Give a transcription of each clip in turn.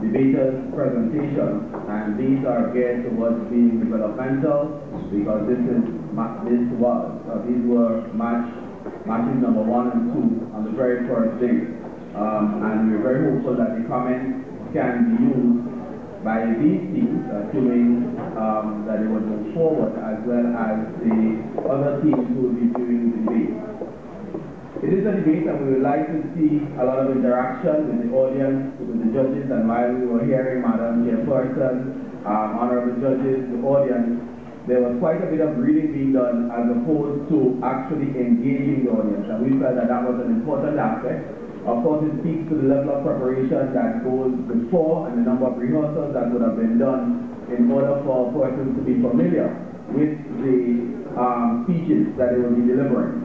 debaters' presentation, and these are geared towards being developmental because these were matches number 1 and 2 on the very first day. And we're very hopeful that the comments can be used by these teams, assuming that they would move forward, as well as the other teams who will be viewing the debate. It is a debate, and we would like to see a lot of interaction with the audience, with the judges, and while we were hearing Madam Chairperson, honorable judges, the audience, there was quite a bit of reading being done as opposed to actually engaging the audience, and we felt that that was an important aspect. Of course, it speaks to the level of preparation that goes before and the number of rehearsals that would have been done in order for persons to be familiar with the speeches that they will be delivering.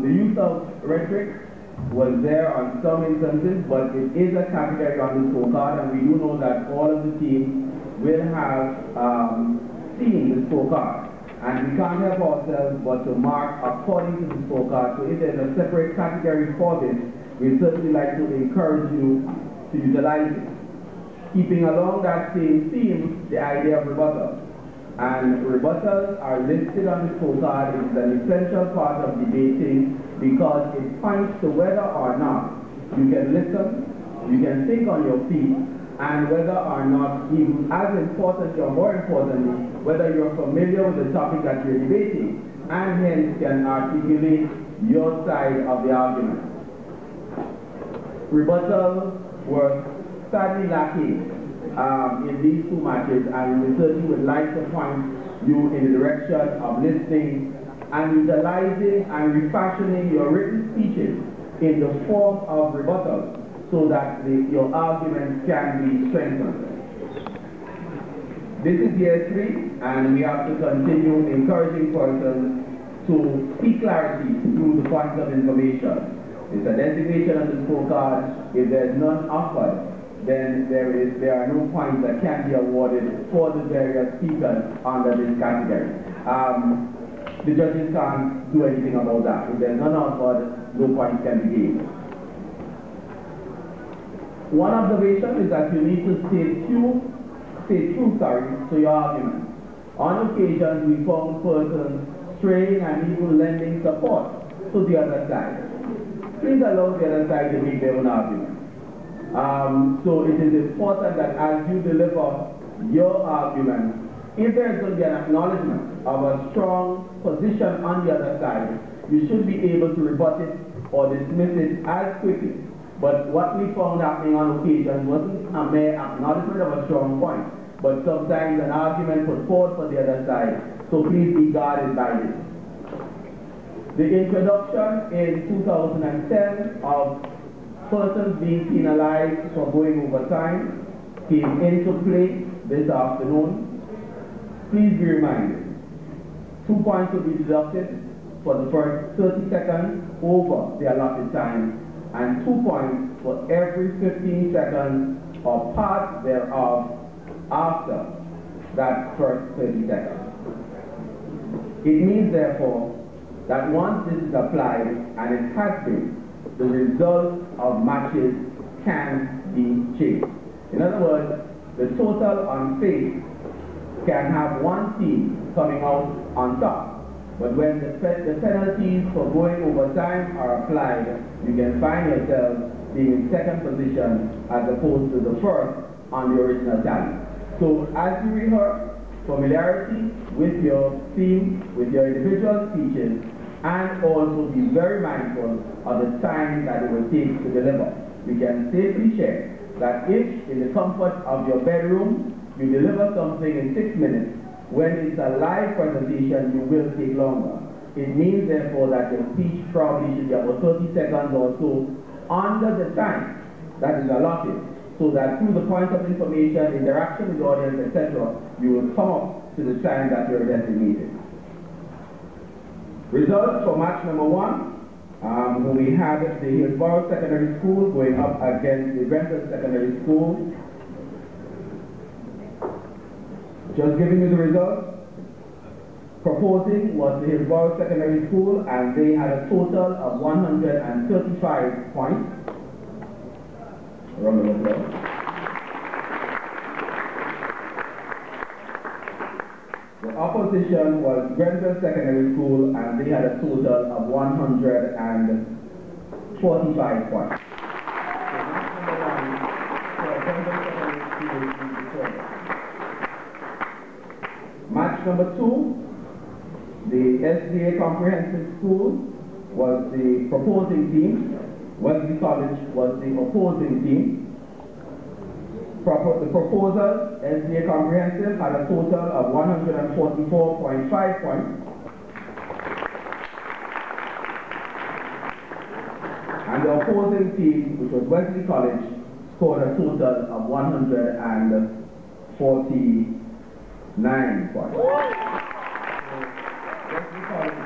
The use of rhetoric was there on some instances, but it is a category on the scorecard, and we do know that all of the teams will have seen the scorecard. And we can't help ourselves but to mark according to the scorecard. So if there's a separate category for this, we'd certainly like to encourage you to utilize it. Keeping along that same theme, the idea of rebuttal. And rebuttals are listed on the scorecard. It's an essential part of debating because it points to whether or not you can listen, you can think on your feet, and whether or not, even as importantly or more importantly, whether you're familiar with the topic that you're debating, and hence can articulate your side of the argument. Rebuttals were sadly lacking in these two matches, and we certainly would like to point you in the direction of listening and utilizing and refashioning your written speeches in the form of rebuttals so that your arguments can be strengthened. This is year 3, and we have to continue encouraging persons to seek clarity through the points of information. It's a designation on the scorecard. If there's none offered, then there are no points that can be awarded for the various speakers under this category. The judges can't do anything about that. If there's none offered, no points can be gained. One observation is that you need to stay true to your argument. On occasions, we found persons straying and even lending support to the other side. Please allow the other side to make their own argument. So it is important that as you deliver your argument, if there is going to be an acknowledgement of a strong position on the other side, you should be able to rebut it or dismiss it as quickly. But what we found happening on occasion wasn't a mere acknowledgement of a strong point, but sometimes an argument put forward for the other side. So please be guarded by this. The introduction in 2010 of persons being penalized for going over time came into play this afternoon. Please be reminded, 2 points will be deducted for the first 30 seconds over the allotted time, and 2 points for every 15 seconds or part thereof after that first 30 seconds. It means, therefore, that once this is applied, and it has been, the result of matches can be changed. In other words, the total on face can have one team coming out on top. But when the penalties for going over time are applied, you can find yourself being in second position as opposed to the first on the original tally. So as you rehearse, familiarity with your theme, with your individual speeches, and also be very mindful of the time that it will take to deliver. We can safely share that if in the comfort of your bedroom you deliver something in 6 minutes, when it's a live presentation, you will take longer. It means, therefore, that your speech probably should be about 30 seconds or so under the time that is allotted, so that through the points of information, interaction with the audience, etc., you will come up to the time that you're designated. Results for match number 1, we had the Hillsborough Secondary School going up against the Grenlec Secondary School. Just giving you the results. Proposing was the Hillsborough Secondary School, and they had a total of 135 points. Round of applause. The opposition was GRENLEC Secondary School, and they had a total of 145 points. Match number 2, the SDA Comprehensive School was the proposing team. Wesley College was the opposing team. The proposers, SDA Comprehensive, had a total of 144.5 points. And the opposing team, which was Wesley College, scored a total of 149 points. Wesley College